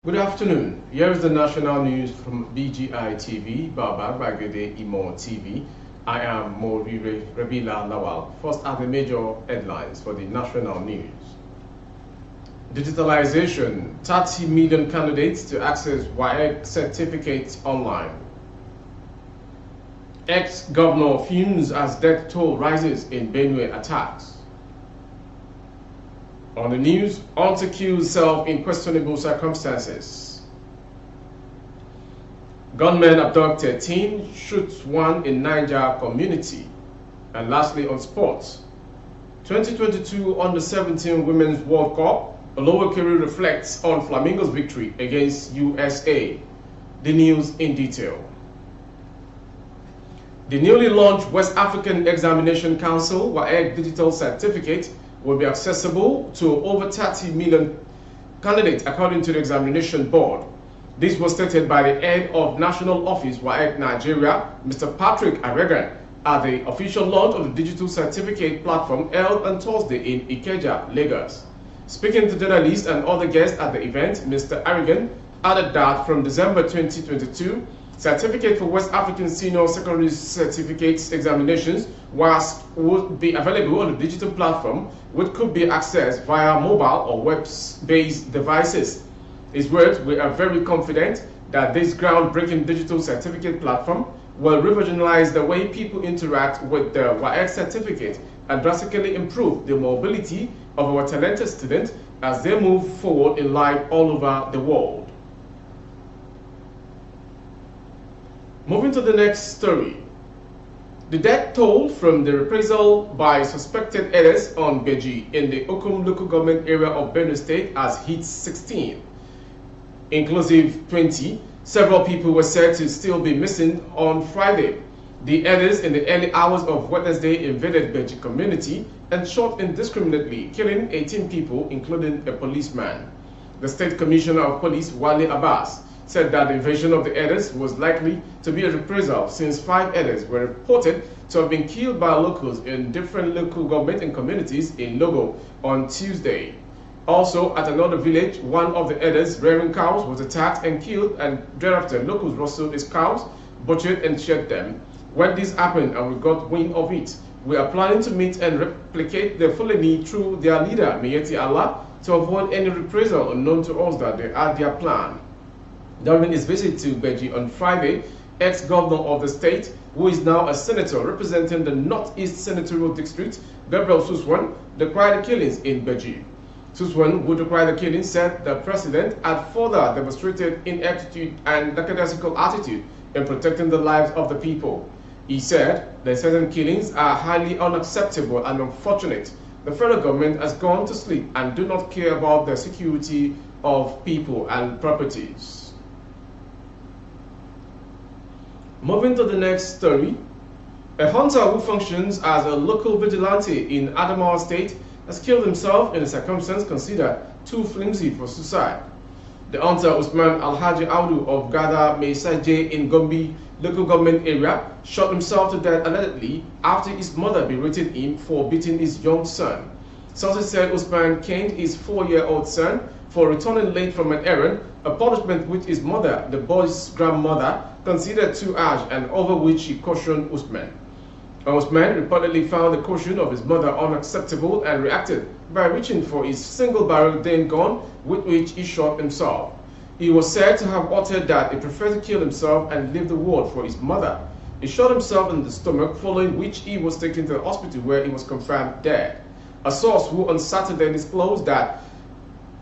Good afternoon. Here is the national news from BGI TV, Baba Bagede Imo TV. I am Morire Rabila Lawal. First are the major headlines for the national news. Digitalization, 30 million candidates to access Waec certificates online. Ex-governor fumes as death toll rises in Benue attacks. On the news, Hùnt kills self in questionable circumstances. Gunmen abducted teen, shoots one in Niger community. And lastly, on sports, 2022 Under-17 Women's World Cup, Olowokere reflects on Flamingo's victory against USA. The news in detail. The newly launched West African Examination Council Waec digital certificate will be accessible to over 30 million candidates according to the examination board. This was stated by the head of National Office Waec Nigeria, Mr. Patrick Aregan, at the official launch of the digital certificate platform held on Thursday in Ikeja, Lagos. Speaking to journalists and other guests at the event, Mr. Aregan added that from December 2022, certificate for West African Senior Secondary Certificates examinations would be available on the digital platform, which could be accessed via mobile or web-based devices. His words, we are very confident that this groundbreaking digital certificate platform will revolutionize the way people interact with the Waec certificate and drastically improve the mobility of our talented students as they move forward in life all over the world. Moving to the next story. The death toll from the reprisal by suspected headers on Beji in the Okum local government area of Benue State has hit 16. Inclusive 20, several people were said to still be missing on Friday. The headers in the early hours of Wednesday invaded Beji community and shot indiscriminately, killing 18 people, including a policeman. The State Commissioner of Police, Wale Abbas, said that the invasion of the headers was likely to be a reprisal since 5 headers were reported to have been killed by locals in different local government and communities in Logo on Tuesday. Also, at another village, one of the headers rearing cows was attacked and killed, and thereafter locals rustled his cows, butchered and shed them. When this happened and we got wind of it, we are planning to meet and replicate the Fulani through their leader, Mayeti Allah, to avoid any reprisal unknown to us that they had their plan. During his visit to Beji on Friday, ex-governor of the state, who is now a senator representing the Northeast Senatorial District, Gabriel Suswan, decried the killings in Beji. Suswan, who decried the killings, said the president had further demonstrated ineptitude and lackadaisical attitude in protecting the lives of the people. He said the certain killings are highly unacceptable and unfortunate. The federal government has gone to sleep and do not care about the security of people and properties. Moving to the next story, a hunter who functions as a local vigilante in Adamawa State has killed himself in a circumstance considered too flimsy for suicide. The hunter Usman Alhaji Audu of Gada Meisaje in Gombe local government area shot himself to death allegedly after his mother berated him for beating his young son. Sources said Usman caned his 4-year-old son for returning late from an errand, a punishment which his mother, the boy's grandmother, considered too harsh and over which she cautioned Usman. Usman reportedly found the caution of his mother unacceptable and reacted by reaching for his single-barrel Dane gun with which he shot himself. He was said to have uttered that he preferred to kill himself and leave the world for his mother. He shot himself in the stomach, following which he was taken to the hospital where he was confirmed dead. A source who on Saturday disclosed that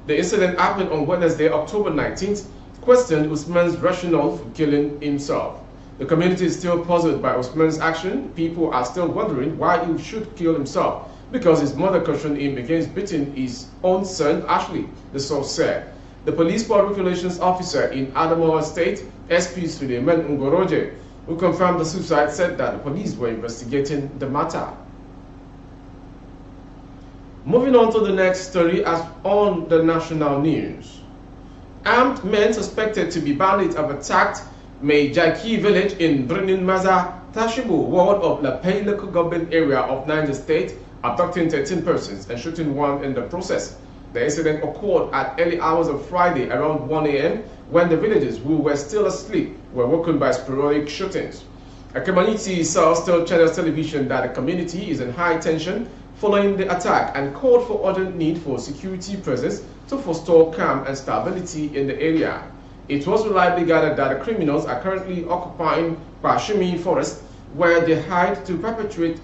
the incident happened on Wednesday, October 19th, questioned Usman's rationale for killing himself. The community is still puzzled by Usman's action. People are still wondering why he should kill himself, because his mother cautioned him against beating his own son, Ashley, the source said. The police public relations officer in Adamawa State, SP Suleiman Ngoroje, who confirmed the suicide, said that the police were investigating the matter. Moving on to the next story as on the national news. Armed men suspected to be bandits have attacked Meijaki village in Birnin Maza, Tashibu ward of La Pay local government area of Niger State, abducting 13 persons and shooting one in the process. The incident occurred at early hours of Friday around 1 a.m. when the villagers who were still asleep were woken by sporadic shootings. A community source told Channels Television that the community is in high tension following the attack and called for urgent need for security presence to forestall calm and stability in the area. It was reliably gathered that the criminals are currently occupying Bashimi Forest, where they hide to perpetrate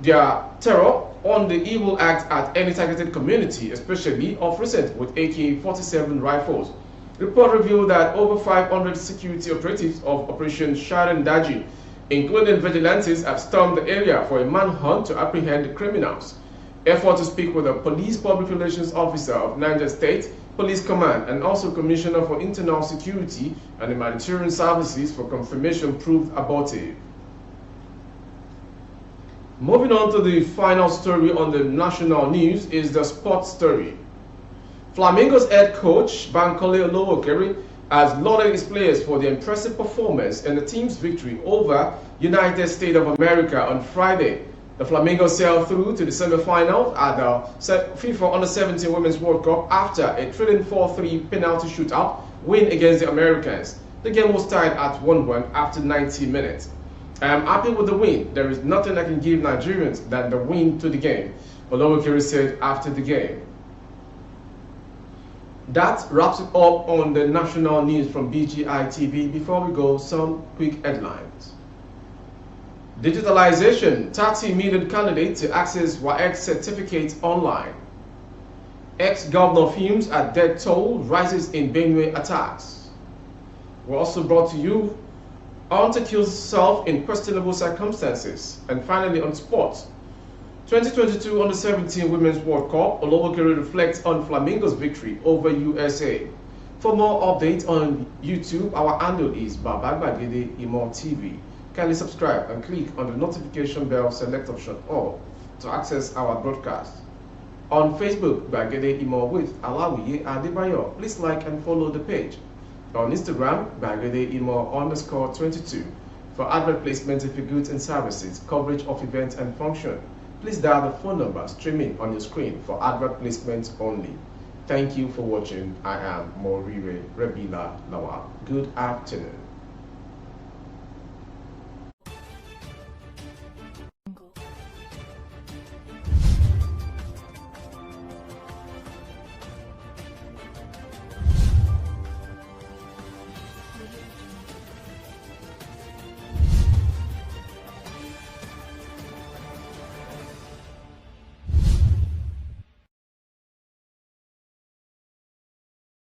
their terror on the evil act at any targeted community, especially of recent with AK-47 rifles. Report revealed that over 500 security operatives of Operation Sharon Daji, including vigilantes, have stormed the area for a manhunt to apprehend the criminals. Effort to speak with the Police Public Relations Officer of Niger State Police Command and also Commissioner for Internal Security and Humanitarian Services for confirmation proved abortive. Moving on to the final story on the national news is the sports story. Flamingo's head coach Bankole Olowokere has lauded his players for their impressive performance in the team's victory over United States of America on Friday. The Flamingos sailed through to the semi-final at the FIFA Under-17 Women's World Cup after a thrilling 4-3 penalty shootout win against the Americans. The game was tied at 1-1 after 90 minutes. I am happy with the win. There is nothing I can give Nigerians than the win to the game, Olowokere said after the game. That wraps it up on the national news from BGI TV. Before we go, some quick headlines. Digitalization, 30 million candidates to access Waec certificates online. Ex-governor fumes at death toll rises in Benue attacks. We're also brought to you, Hùnt kills herself in questionable circumstances. And finally on sports, 2022 Under-17 Women's World Cup, Olowokere reflects on Flamingo's victory over USA. For more updates on YouTube, our handle is Gbagede Imo TV. Kindly subscribe and click on the notification bell, select option all to access our broadcast. On Facebook, Gbagede Imo with Alawiye Adebayo. Please like and follow the page. On Instagram, Gbagede Imo _22 for advert placement of your goods and services, coverage of events and function. Please dial the phone number streaming on your screen for advert placement only. Thank you for watching. I am Morire Rebila Lawal. Good afternoon.